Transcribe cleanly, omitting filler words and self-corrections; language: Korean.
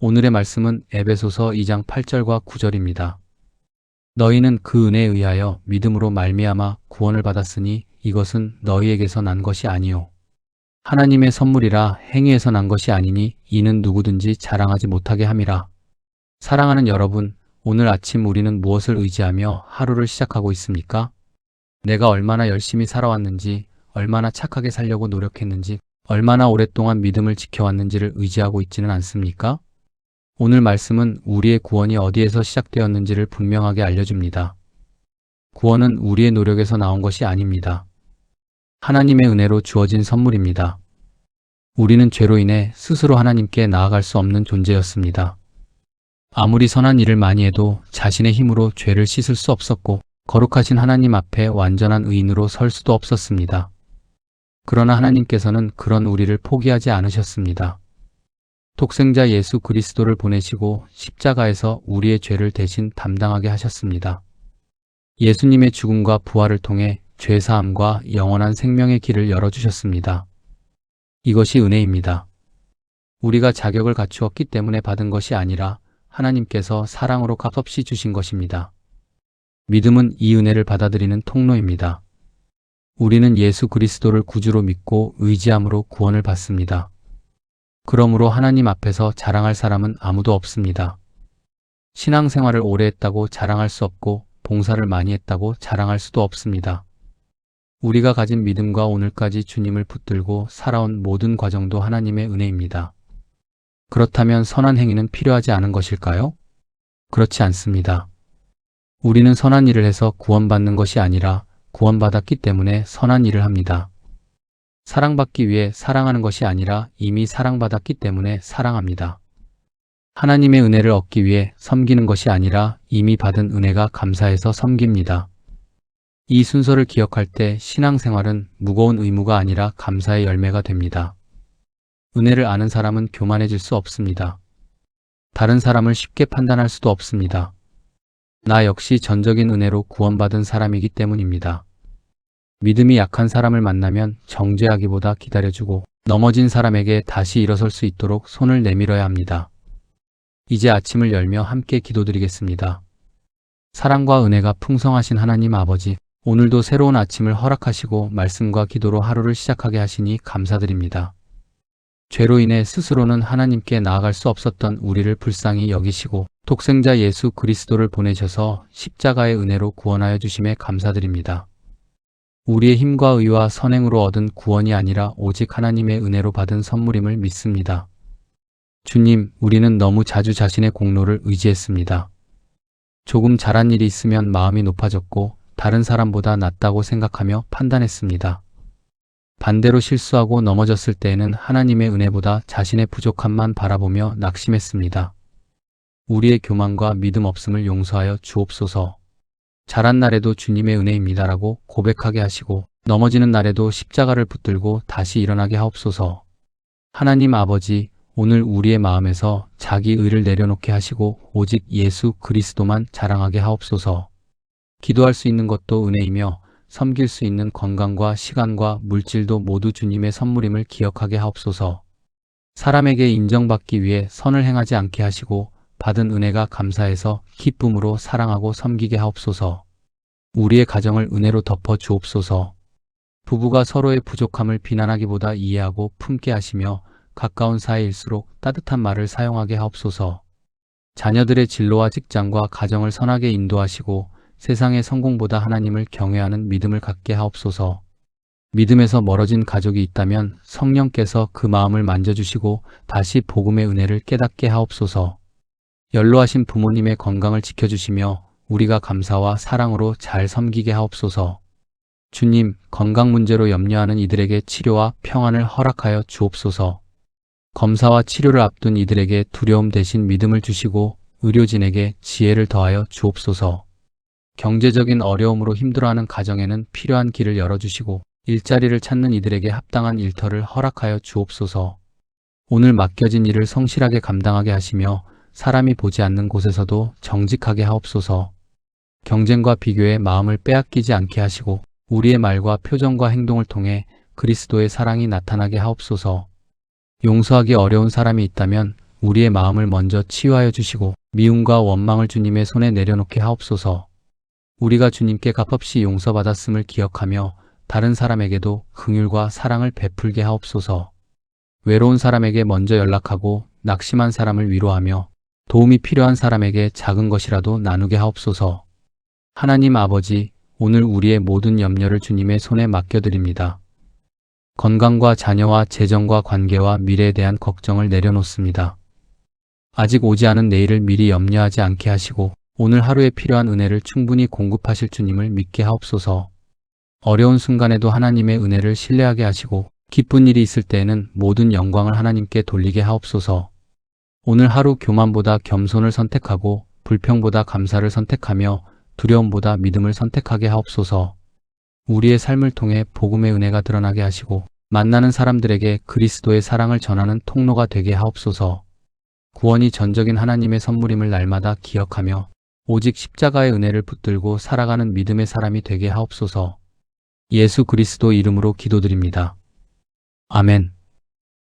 오늘의 말씀은 에베소서 2장 8절과 9절입니다. 너희는 그 은혜에 의하여 믿음으로 말미암아 구원을 받았으니 이것은 너희에게서 난 것이 아니요 하나님의 선물이라 행위에서 난 것이 아니니 이는 누구든지 자랑하지 못하게 함이라. 사랑하는 여러분, 오늘 아침 우리는 무엇을 의지하며 하루를 시작하고 있습니까? 내가 얼마나 열심히 살아왔는지, 얼마나 착하게 살려고 노력했는지, 얼마나 오랫동안 믿음을 지켜왔는지를 의지하고 있지는 않습니까? 오늘 말씀은 우리의 구원이 어디에서 시작되었는지를 분명하게 알려줍니다. 구원은 우리의 노력에서 나온 것이 아닙니다. 하나님의 은혜로 주어진 선물입니다. 우리는 죄로 인해 스스로 하나님께 나아갈 수 없는 존재였습니다. 아무리 선한 일을 많이 해도 자신의 힘으로 죄를 씻을 수 없었고 거룩하신 하나님 앞에 완전한 의인으로 설 수도 없었습니다. 그러나 하나님께서는 그런 우리를 포기하지 않으셨습니다. 독생자 예수 그리스도를 보내시고 십자가에서 우리의 죄를 대신 담당하게 하셨습니다. 예수님의 죽음과 부활을 통해 죄사함과 영원한 생명의 길을 열어주셨습니다. 이것이 은혜입니다. 우리가 자격을 갖추었기 때문에 받은 것이 아니라 하나님께서 사랑으로 값없이 주신 것입니다. 믿음은 이 은혜를 받아들이는 통로입니다. 우리는 예수 그리스도를 구주로 믿고 의지함으로 구원을 받습니다. 그러므로 하나님 앞에서 자랑할 사람은 아무도 없습니다. 신앙생활을 오래 했다고 자랑할 수 없고 봉사를 많이 했다고 자랑할 수도 없습니다. 우리가 가진 믿음과 오늘까지 주님을 붙들고 살아온 모든 과정도 하나님의 은혜입니다. 그렇다면 선한 행위는 필요하지 않은 것일까요? 그렇지 않습니다. 우리는 선한 일을 해서 구원받는 것이 아니라 구원받았기 때문에 선한 일을 합니다. 사랑받기 위해 사랑하는 것이 아니라 이미 사랑받았기 때문에 사랑합니다. 하나님의 은혜를 얻기 위해 섬기는 것이 아니라 이미 받은 은혜가 감사해서 섬깁니다. 이 순서를 기억할 때 신앙생활은 무거운 의무가 아니라 감사의 열매가 됩니다. 은혜를 아는 사람은 교만해질 수 없습니다. 다른 사람을 쉽게 판단할 수도 없습니다. 나 역시 전적인 은혜로 구원받은 사람이기 때문입니다. 믿음이 약한 사람을 만나면 정죄하기보다 기다려주고 넘어진 사람에게 다시 일어설 수 있도록 손을 내밀어야 합니다. 이제 아침을 열며 함께 기도드리겠습니다. 사랑과 은혜가 풍성하신 하나님 아버지, 오늘도 새로운 아침을 허락하시고 말씀과 기도로 하루를 시작하게 하시니 감사드립니다. 죄로 인해 스스로는 하나님께 나아갈 수 없었던 우리를 불쌍히 여기시고 독생자 예수 그리스도를 보내셔서 십자가의 은혜로 구원하여 주심에 감사드립니다. 우리의 힘과 의와 선행으로 얻은 구원이 아니라 오직 하나님의 은혜로 받은 선물임을 믿습니다. 주님, 우리는 너무 자주 자신의 공로를 의지했습니다. 조금 잘한 일이 있으면 마음이 높아졌고 다른 사람보다 낫다고 생각하며 판단했습니다. 반대로 실수하고 넘어졌을 때에는 하나님의 은혜보다 자신의 부족함만 바라보며 낙심했습니다. 우리의 교만과 믿음 없음을 용서하여 주옵소서. 잘한 날에도 주님의 은혜입니다라고 고백하게 하시고 넘어지는 날에도 십자가를 붙들고 다시 일어나게 하옵소서. 하나님 아버지, 오늘 우리의 마음에서 자기 의를 내려놓게 하시고 오직 예수 그리스도만 자랑하게 하옵소서. 기도할 수 있는 것도 은혜이며 섬길 수 있는 건강과 시간과 물질도 모두 주님의 선물임을 기억하게 하옵소서. 사람에게 인정받기 위해 선을 행하지 않게 하시고 받은 은혜가 감사해서 기쁨으로 사랑하고 섬기게 하옵소서. 우리의 가정을 은혜로 덮어 주옵소서. 부부가 서로의 부족함을 비난하기보다 이해하고 품게 하시며 가까운 사이일수록 따뜻한 말을 사용하게 하옵소서. 자녀들의 진로와 직장과 가정을 선하게 인도하시고 세상의 성공보다 하나님을 경외하는 믿음을 갖게 하옵소서. 믿음에서 멀어진 가족이 있다면 성령께서 그 마음을 만져주시고 다시 복음의 은혜를 깨닫게 하옵소서. 연로하신 부모님의 건강을 지켜주시며 우리가 감사와 사랑으로 잘 섬기게 하옵소서. 주님, 건강 문제로 염려하는 이들에게 치료와 평안을 허락하여 주옵소서. 검사와 치료를 앞둔 이들에게 두려움 대신 믿음을 주시고 의료진에게 지혜를 더하여 주옵소서. 경제적인 어려움으로 힘들어하는 가정에는 필요한 길을 열어주시고 일자리를 찾는 이들에게 합당한 일터를 허락하여 주옵소서. 오늘 맡겨진 일을 성실하게 감당하게 하시며 사람이 보지 않는 곳에서도 정직하게 하옵소서. 경쟁과 비교에 마음을 빼앗기지 않게 하시고 우리의 말과 표정과 행동을 통해 그리스도의 사랑이 나타나게 하옵소서. 용서하기 어려운 사람이 있다면 우리의 마음을 먼저 치유하여 주시고 미움과 원망을 주님의 손에 내려놓게 하옵소서. 우리가 주님께 값없이 용서받았음을 기억하며 다른 사람에게도 긍휼과 사랑을 베풀게 하옵소서. 외로운 사람에게 먼저 연락하고 낙심한 사람을 위로하며 도움이 필요한 사람에게 작은 것이라도 나누게 하옵소서. 하나님 아버지, 오늘 우리의 모든 염려를 주님의 손에 맡겨드립니다. 건강과 자녀와 재정과 관계와 미래에 대한 걱정을 내려놓습니다. 아직 오지 않은 내일을 미리 염려하지 않게 하시고 오늘 하루에 필요한 은혜를 충분히 공급하실 주님을 믿게 하옵소서. 어려운 순간에도 하나님의 은혜를 신뢰하게 하시고 기쁜 일이 있을 때에는 모든 영광을 하나님께 돌리게 하옵소서. 오늘 하루 교만보다 겸손을 선택하고 불평보다 감사를 선택하며 두려움보다 믿음을 선택하게 하옵소서. 우리의 삶을 통해 복음의 은혜가 드러나게 하시고 만나는 사람들에게 그리스도의 사랑을 전하는 통로가 되게 하옵소서. 구원이 전적인 하나님의 선물임을 날마다 기억하며 오직 십자가의 은혜를 붙들고 살아가는 믿음의 사람이 되게 하옵소서. 예수 그리스도 이름으로 기도드립니다. 아멘.